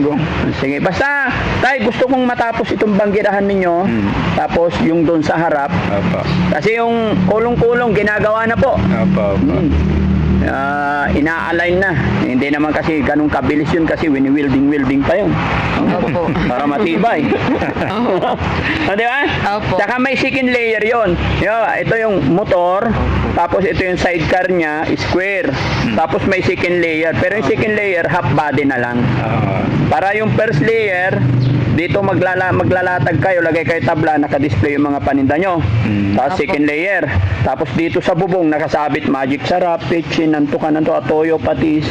linggo. Sige, basta tay, gusto kong matapos itong banggirahan ninyo. Tapos yung doon sa harap. Opo. Kasi yung kulong-kulong ginagawa na po. Opo. Ina-align na. Hindi naman kasi ganun kabilis yun kasi wini-welding pa yun. Opo. Para matibay. Di ba? Opo. Saka may second layer yun. Ito yung motor, tapos ito yung sidecar niya, square. Tapos may second layer. Pero yung second layer, half body na lang. Para yung first layer, dito maglalatag kayo, lagay kayo tabla, naka-display yung mga paninda nyo. Tapos second layer. Tapos dito sa bubong, nakasabit magic sarap, pitchin, nantukan, atoyo, patis.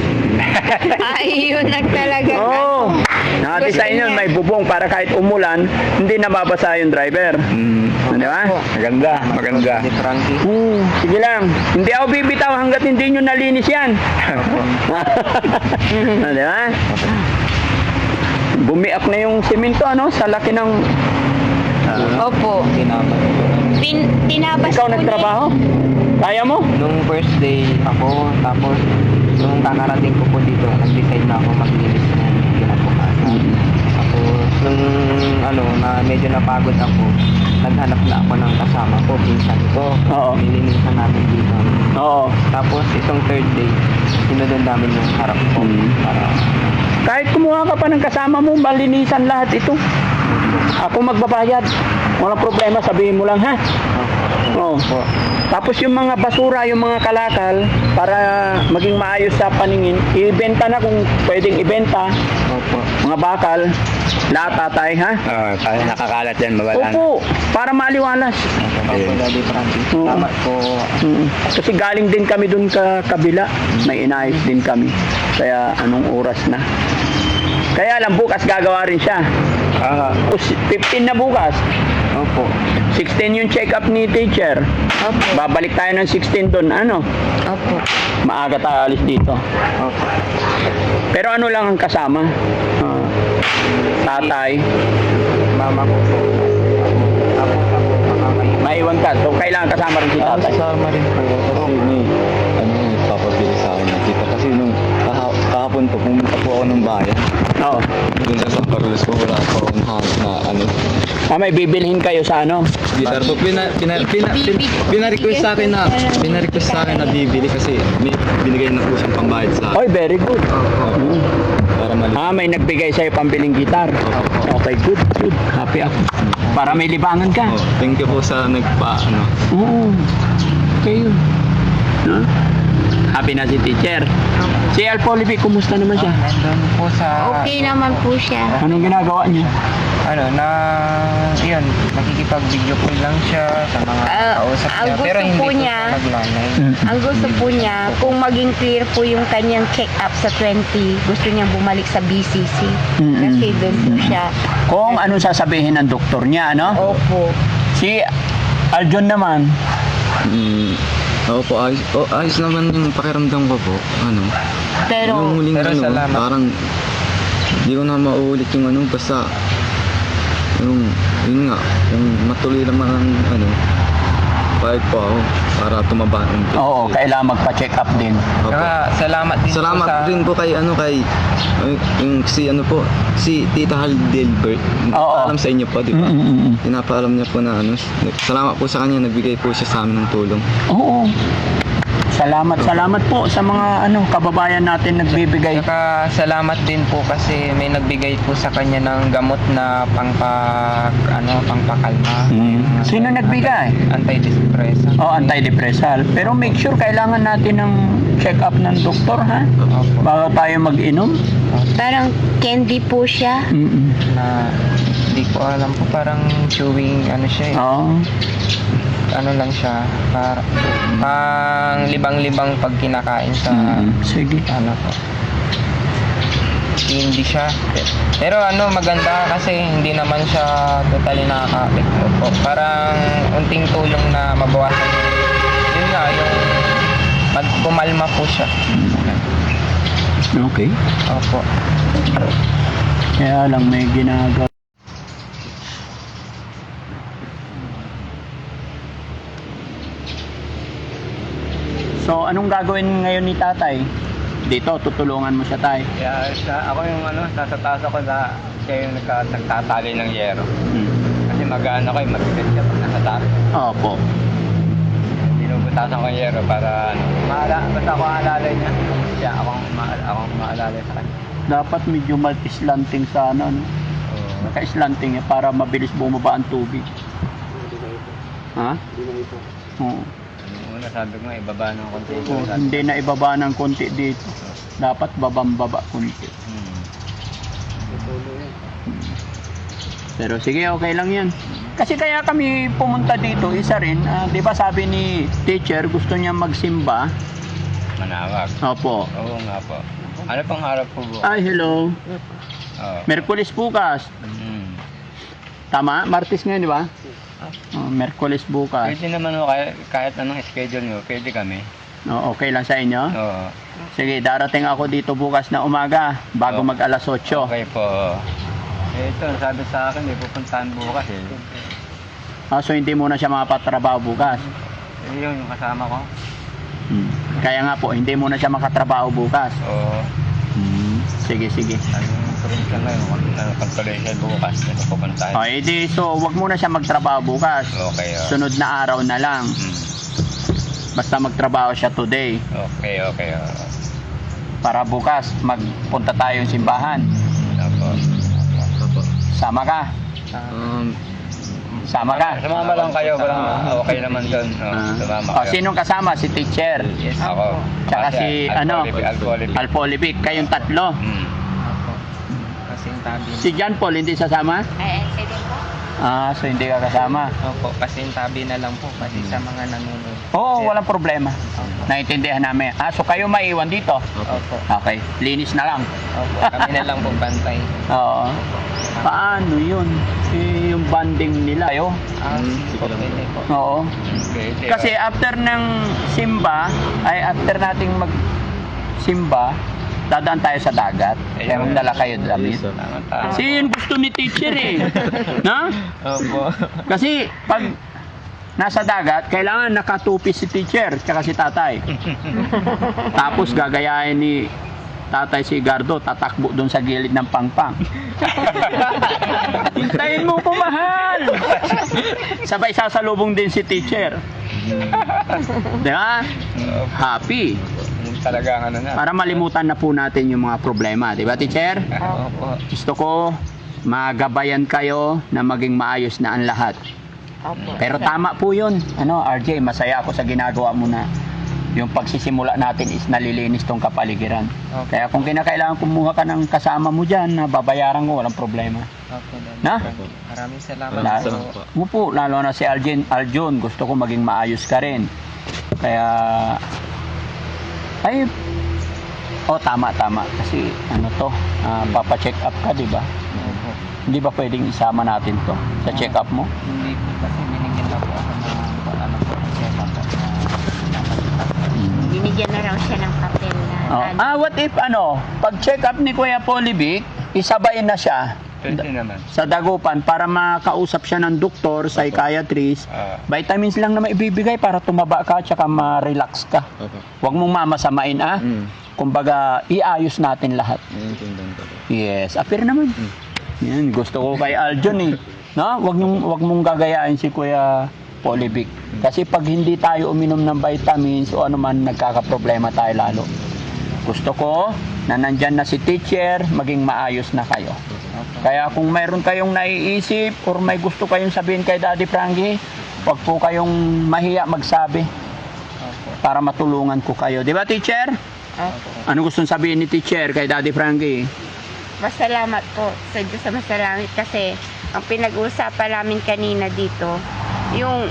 Ay, yun na talaga. Oo. Naka-design yun, may bubong para kahit umulan, hindi nababasa yung driver. Di ba? Maganda, maganda. Sige lang. Hindi ako bibitaw hanggat hindi nyo nalinis yan. Di ba? Bumiak na yung simento, ano? Sa laki ng... Opo. Tinabas Ikaw po nagtrabaho? Kaya mo? Nung first day ako, tapos nung kakarating ko po dito, nag-decide na ako maglinis ng kinabukasan. Tapos nung na medyo napagod ako, naghanap na ako ng kasama ko, pinsan ko. Oo. Nilinisan namin dito. Oo. Tapos itong third day, sinunod namin yung harap ko para Kahit kumuha ka pa ng kasama mo, malinisan lahat ito. Ako magbabayad. Walang problema, sabihin mo lang ha. Oo. Tapos yung mga basura, yung mga kalakal, para maging maayos sa paningin, ibenta na kung pwedeng ibenta. Opo. Mga bakal, lahat tatay ha. Kaya nakakalat yan, mawala na. Opo, para maliwalas. Opo, Daddy Francis. Oo. Tama po. Kasi galing din kami dun ka kabila, may inayos din kami. Kaya anong oras na? Kaya lang bukas gagawa rin siya. 15 na bukas. Opo. 16 yung check-up ni teacher. Opo. Babalik tayo ng 16 doon. Ano? Opo. Maaga tayo alis dito. Opo. Pero ano lang ang kasama? Tatay. Mama ko po. Tapos ako, makakain. Maiwan ka. So, kailangan kasama rin si tatay. Kasama rin po. Kasi may, papabili sa akin nakita. Kasi nung kahapon po, pumunta po ako ng bayan. Oo. Doon sa San Carlos po, wala po akong May bibilhin kayo sa ano? gitar po. Pina-request sa akin na bibili kasi may binigay na po siyang pambayad sa akin. Oy, very good. Para mali. May nagbigay sa'yo pambiling gitar. Okay, good. Happy ako. Para may libangan ka. Thank you po sa Oo. Okay yun. No? Happy na si teacher. Si Alpolivi, kumusta naman siya? Nandun po sa... Okay naman po siya. Anong ginagawa niya? Yun, nakikipag-video call lang siya sa mga kausap ang niya. gusto Pero hindi po po niya, siya naglalay. Ang gusto po niya, kung maging clear po yung kanyang check-up sa 20, gusto niyang bumalik sa BCC. Kasi doon po siya. Kung anong sasabihin ng doktor niya, ano? Opo. Si Aljon naman. Opo, ayos naman yung pakiramdam ko po. Pero, Yung huling Pero salamat. parang hindi ko na mauulit yung basta yun nga, yung matuloy naman ang bayad po ako para tumaba. Oo, kailangan magpa-check up din. Opo. Saka salamat din Salamat po sa... rin po kay yung si Tita Hal Delbert. Oo. Alam sa inyo po, di ba? Pinapaalam niya po na salamat po sa kanya, nagbigay po siya sa amin ng tulong. Oo. Salamat po sa mga kababayan natin nagbibigay. Saka salamat din po kasi may nagbigay po sa kanya ng gamot na pangpakalma. Sino nagbigay? Antidepressant. Antidepressal. Pero make sure kailangan natin ng check-up ng doktor, ha? Opo. Bago tayo mag-inom. parang candy po siya. Na hindi ko alam po, parang chewing siya eh. Oo. Lang siya, pang libang-libang pag kinakain sa Sige. po. Hindi siya. Pero maganda kasi hindi naman siya totally nakaka-apekto po. Parang unting tulong na mabawasan yun nga, yung magpumalma po siya. Okay. Opo. Kaya lang may ginagawa. So, anong gagawin ngayon ni tatay? Dito, tutulungan mo siya tay. Kaya ako yung nasa taas ako na siya yung nagtatali ng yero. Hmm. Kasi magaan ako, mabigat siya pag nasa taas. Opo. Binubutasan ko yung yero para basta ako alalay niya. Siya, akong maalalay sa kanya. Dapat medyo multi-slanting sana, no? Oo. Naka-slanting para mabilis bumaba ang tubig. Ha? Oo. Una sabi ko nga, ibaba ng konti. Oo, hindi na ibaba ng konti dito. Dapat babang-baba konti. Pero sige, okay lang yan. Kasi kaya kami pumunta dito, isa rin, di ba sabi ni teacher, gusto niya magsimba. Manawag. Opo. Oo nga po. Ano pang harap po po? Ay, hello. Oo. Merkulis bukas. Mm. Tama? Martes ngayon, di ba? Merkulis bukas. Pwede naman o kahit anong schedule nyo, pwede kami. Okay lang sa inyo? Oo. Sige, darating ako dito bukas na umaga, bago Oh. mag alas 8. Okay po. Ito, sabi sa akin, pupuntahan bukas eh. So hindi muna siya makapatrabaho bukas. Yun, yung kasama ko. Kaya nga po, hindi muna siya makatrabaho bukas. Oo. Sige, sige. Anong probinsya ngayon? Pag-collection bukas, ito pupuntahan. So wag muna siya magtrabaho bukas. Okay, Sunod na araw na lang. Basta magtrabaho siya today. Okay, okay. Para bukas, magpunta tayong simbahan. Opo. Sama ka? Sama ka? Sumama lang kayo, okay naman doon. Sumama kayo. Sinong kasama? Si teacher. Yes, ako. Tsaka si Alpolivic. Alpolivic. Kayong tatlo. Kasi yung tabi. Si John Paul hindi sasama? Ay, sige po. So hindi ka kasama. Opo, kasi yung tabi na lang po kasi sa mga nanonood. Oo, walang problema. Naintindihan namin. So kayo maiwan dito? Opo. Okay, linis na lang. Opo, kami na lang po bantay. Oo. Paano yun? Yung banding nila, yo? Pwede po. Oo. Okay, Kasi after ng simba, after nating simba, dadaan tayo sa dagat. Kaya magdala kayo damit. Tama. Kasi yun gusto ni teacher eh. Na? Opo. Kasi pag nasa dagat, kailangan nakatupi si teacher tsaka si tatay. Tapos gagayahin ni tatay si Gardo, tatakbo doon sa gilid ng pangpang. Hintayin mo po, mahal! Sabay sasalubong din si teacher. Di ba? Happy. Yung talagang na. Para malimutan na po natin yung mga problema. Di ba, teacher? Opo. Gusto ko magabayan kayo na maging maayos na ang lahat. Opo. Pero tama po yun. RJ, masaya ako sa ginagawa mo na yung pagsisimula natin is nalilinis tong kapaligiran. Okay. Kaya kung kinakailangan kumuha ka ng kasama mo dyan, na babayaran ko, walang problema. Opo. Na? Maraming salamat po. Upo, lalo na si Aljon, gusto ko maging maayos ka rin. Kaya, tama. Kasi, papacheck up ka, di ba? Opo. Hindi ba pwedeng isama natin to sa check up mo? Hindi po kasi binigyan na po ako ng check-up at Binigyan na raw siya ng papel na. What if, pag check up ni Kuya Polivic, isabay na siya Pwede naman. sa Dagupan para makausap siya ng doktor, psychiatrist. Vitamins lang na maibibigay para tumaba ka tsaka ma-relax ka. Huwag mong mamasamain, Kumbaga, iayos natin lahat. Yes, appear naman. Yan, gusto ko kay Aljon eh. No? Huwag mong gagayain si Kuya Polivic. Kasi pag hindi tayo uminom ng vitamins o ano man, nagkakaproblema tayo lalo. Gusto ko na nandyan na si teacher, maging maayos na kayo. Kaya kung mayroon kayong naiisip or may gusto kayong sabihin kay Daddy Frankie, huwag po kayong mahiya magsabi para matulungan ko kayo. Di ba, teacher? Opo. Ano gustong sabihin ni teacher kay Daddy Frankie? Masalamat po sa Diyos sa masalamit kasi ang pinag-uusapan namin kanina dito, yung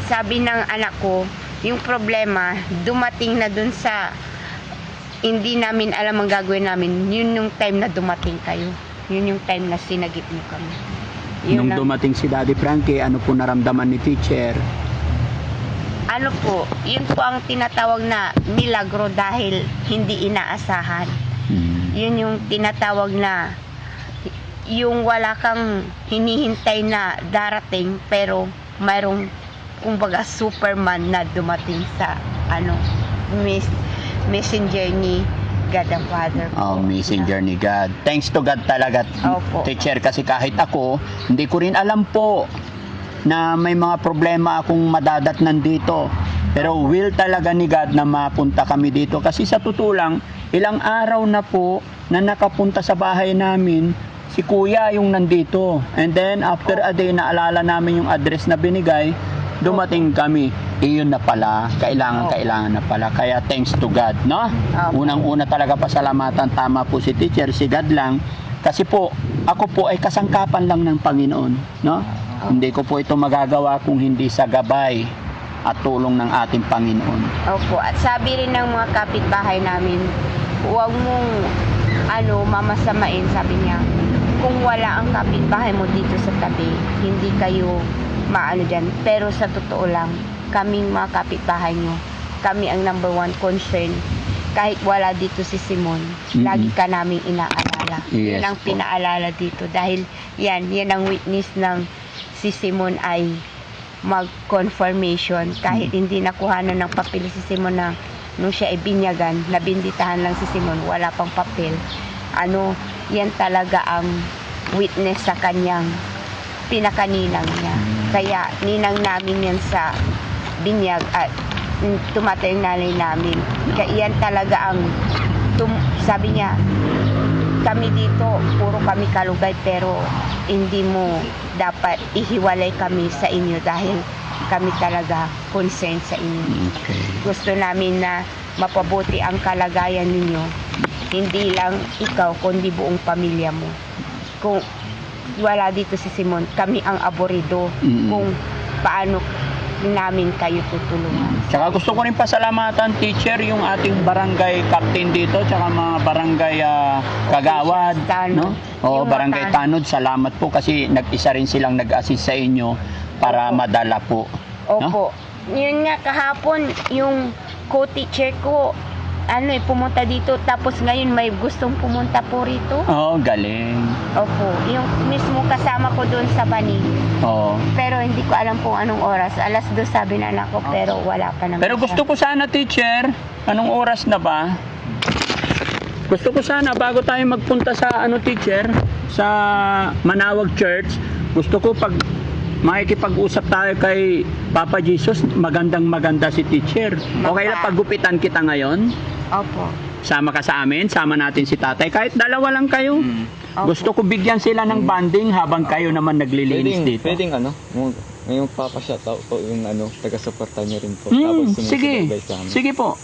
sabi ng anak ko, yung problema, dumating na dun sa hindi namin alam ang gagawin namin. Yun yung time na dumating kayo. Yun yung time na sinagip mo kami. Yun Nung ang- dumating si Daddy Frankie, ano po naramdaman ni teacher? Ano po, yun po ang tinatawag na milagro dahil hindi inaasahan. Yun yung tinatawag na yung wala kang hinihintay na darating pero mayroong kumbaga Superman na dumating sa messenger ni God the Father po. Oh, messenger ni God. Thanks to God talaga, Opo. teacher, kasi kahit ako, hindi ko rin alam po na may mga problema akong madadatnan dito. Pero will talaga ni God na mapunta kami dito. Kasi sa totoo lang, ilang araw na po na nakapunta sa bahay namin, si Kuya yung nandito. And then, after a day, naalala namin yung address na binigay, dumating kami. Iyon na pala, kailangan na pala. Kaya thanks to God, no? Opo. Unang-una talaga pasalamatan, tama po si teacher, si God lang. Kasi po, ako po ay kasangkapan lang ng Panginoon, no? Hindi ko po ito magagawa kung hindi sa gabay at tulong ng ating Panginoon. Opo, at sabi rin ng mga kapitbahay namin, huwag mong mamasamain, sabi niya. Kung wala ang kapitbahay mo dito sa tabi, hindi kayo maano dyan. Pero sa totoo lang, kaming mga kapitbahay nyo, kami ang number one concern. Kahit wala dito si Simon, lagi ka naming inaalala. Yes Yan ang po. pinaalala dito. Dahil yan ang witness ng si Simon ay mag-confirmation. Kahit hindi nakuhanan ng papel si Simon na nung siya ay binyagan, nabinditahan lang si Simon, wala pang papel. Yan talaga ang witness sa kanyang pinakaninang niya. Kaya ninang namin yan sa binyag at tumatay yung nanay namin. Kaya yan talaga ang sabi niya, kami dito, puro kami kalugay, pero hindi mo dapat ihiwalay kami sa inyo dahil kami talaga concerned sa inyo. Okay. Gusto namin na mapabuti ang kalagayan ninyo. Hindi lang ikaw, kundi buong pamilya mo. Kung wala dito si Simon, kami ang aborido kung paano namin kayo tutulungan. Tsaka gusto ko rin pasalamatan, teacher, yung ating barangay captain dito, tsaka mga barangay kagawad, Tanod. no? O Yung barangay mga Tanod, salamat po kasi nag-isa rin silang nag-assist sa inyo para madala po. No? Opo. Yun nga kahapon, yung co-teacher ko, pumunta dito, tapos ngayon may gustong pumunta po rito. Oh, galing. Opo. Yung mismo kasama ko doon sa Bani. Oh. Pero hindi ko alam kung anong oras. 2:00 sabi na anak ko, pero wala pa naman Pero gusto siya. ko sana, teacher, anong oras na ba? Gusto ko sana bago tayo magpunta sa teacher, sa Manawag Church, gusto ko pag makikipag-usap tayo kay Papa Jesus, maganda si teacher. Okay lang paggupitan kita ngayon? Opo. Sama ka sa amin, sama natin si tatay, kahit dalawa lang kayo. Opo. Gusto ko bigyan sila ng banding habang kayo naman naglilinis dito. Pwedeng ngayong papa-shoutout po yung taga-suporta niyo rin po. Sige, sumusubaybay sa amin. sige po.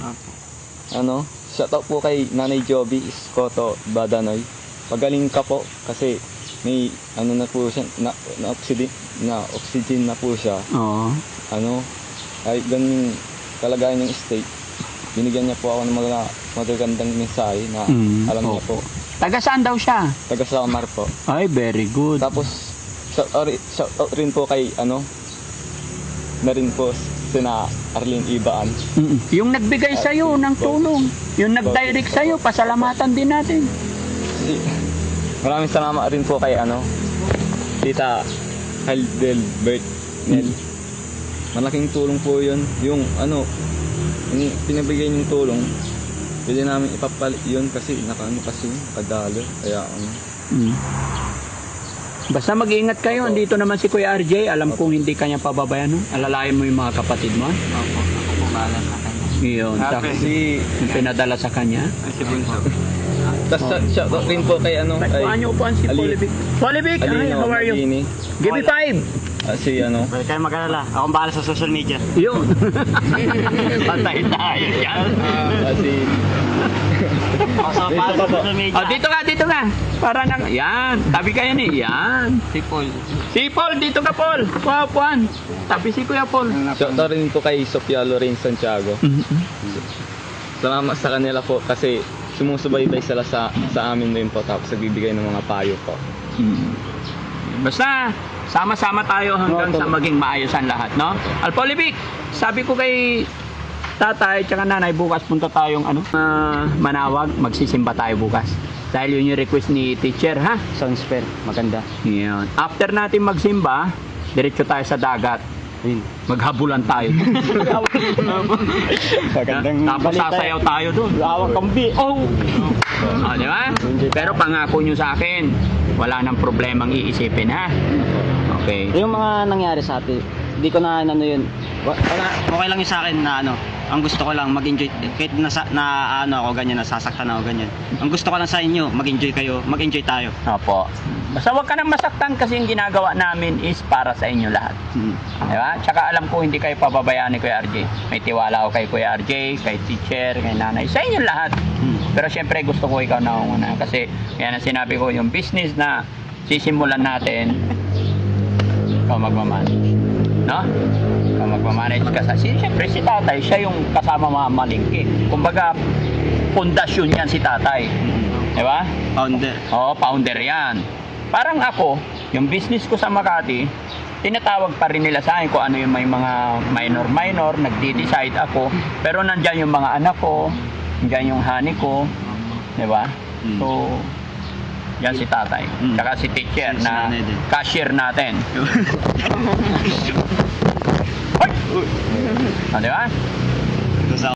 Shoutout po kay Nanay Joby Iskoto Badanoy. Pagaling ka po kasi may na po siya, na oxygen na po siya. Oo. Ay ganun yung kalagayan ng state. Binigyan niya po ako ng mga magagandang mensahe na alam niya po. Taga saan daw siya? Taga Samar po. Ay, very good. Tapos shoutout rin po kay na rin po sina Arlene Ibaan. Yung nagbigay sa iyo ng tulong, yung nag-direct sa iyo, pasalamatan din natin. Maraming salamat rin po kay Tita Heidelbert Nel. Malaking tulong po 'yun. Yung yung pinabigay niyong tulong, pwede namin ipapalit 'yun kasi nakadalo. Kaya Basta mag-iingat kayo, andito naman si Kuya RJ, alam kong hindi kanya pababayan, no? Alalayan mo yung mga kapatid mo. Opo, ako po bahala sa kanya. Yun, si yung pinadala sa kanya. si Bunso. Tapos shoutout rin po kay Kuhaan niyo upuan si Ali- Polivic. Polivic, hi, how are you? Magini. Give me 5. Si Huwag kayo mag-alala. Akong bahala sa social media. Yun. Patay tayo yan. si Also, bahala sa social media. Oh, dito ka. Para nang, yan. Tabi kayo ni, yan. Si Paul. Si Paul, dito ka Paul. Puan. Tabi si Kuya Paul. shoutout rin po kay Sofia Lorraine Santiago. Salamat sa kanila po kasi sumusubaybay sila sa amin din po tapos nagbibigay ng mga payo po. Basta, sama-sama tayo hanggang sa maging maayos ang lahat, no? Alpolivic, sabi ko kay tatay tsaka nanay, bukas punta tayong Manawag, magsisimba tayo bukas. Dahil yun yung request ni teacher, ha? Sounds fair. Maganda. Yun. After natin magsimba, diretso tayo sa dagat. Maghabulan tayo. Tapos sasayaw tayo doon. Awang kambi. Oh! Di ba? Pero pangako nyo sa akin, wala nang problemang iisipin, ha? Okay. Yung mga nangyari sa atin, hindi ko na ano yun. Wala, okay lang yun sa akin na ano. Ang gusto ko lang mag-enjoy kahit na ano ako ganyan, nasasaktan ako ganyan. Ang gusto ko lang sa inyo, mag-enjoy kayo, mag-enjoy tayo. Opo. Basta huwag ka nang masaktan kasi yung ginagawa namin is para sa inyo lahat. Di ba? Tsaka alam ko hindi kayo pababayaan ni Kuya RJ. May tiwala ako kay Kuya RJ, kay teacher, kay nanay. Sa inyo lahat. Pero syempre gusto ko ikaw na una kasi yan ang sinabi ko, yung business na sisimulan natin, ikaw magmamanage. No? Ikaw magmamanage ka sa... Siyempre si tatay, siya yung kasama mamalingki. Kumbaga, pundasyon yan si tatay. Di ba? Founder. Oo, founder yan. Parang ako, yung business ko sa Makati, tinatawag pa rin nila sa akin kung ano yung may mga minor, nagdi-decide ako. Pero nandyan yung mga anak ko, nandyan yung honey ko, di ba? So, yan si tatay. Tsaka si teacher Si na nanay din. cashier natin. Ay! Di ba?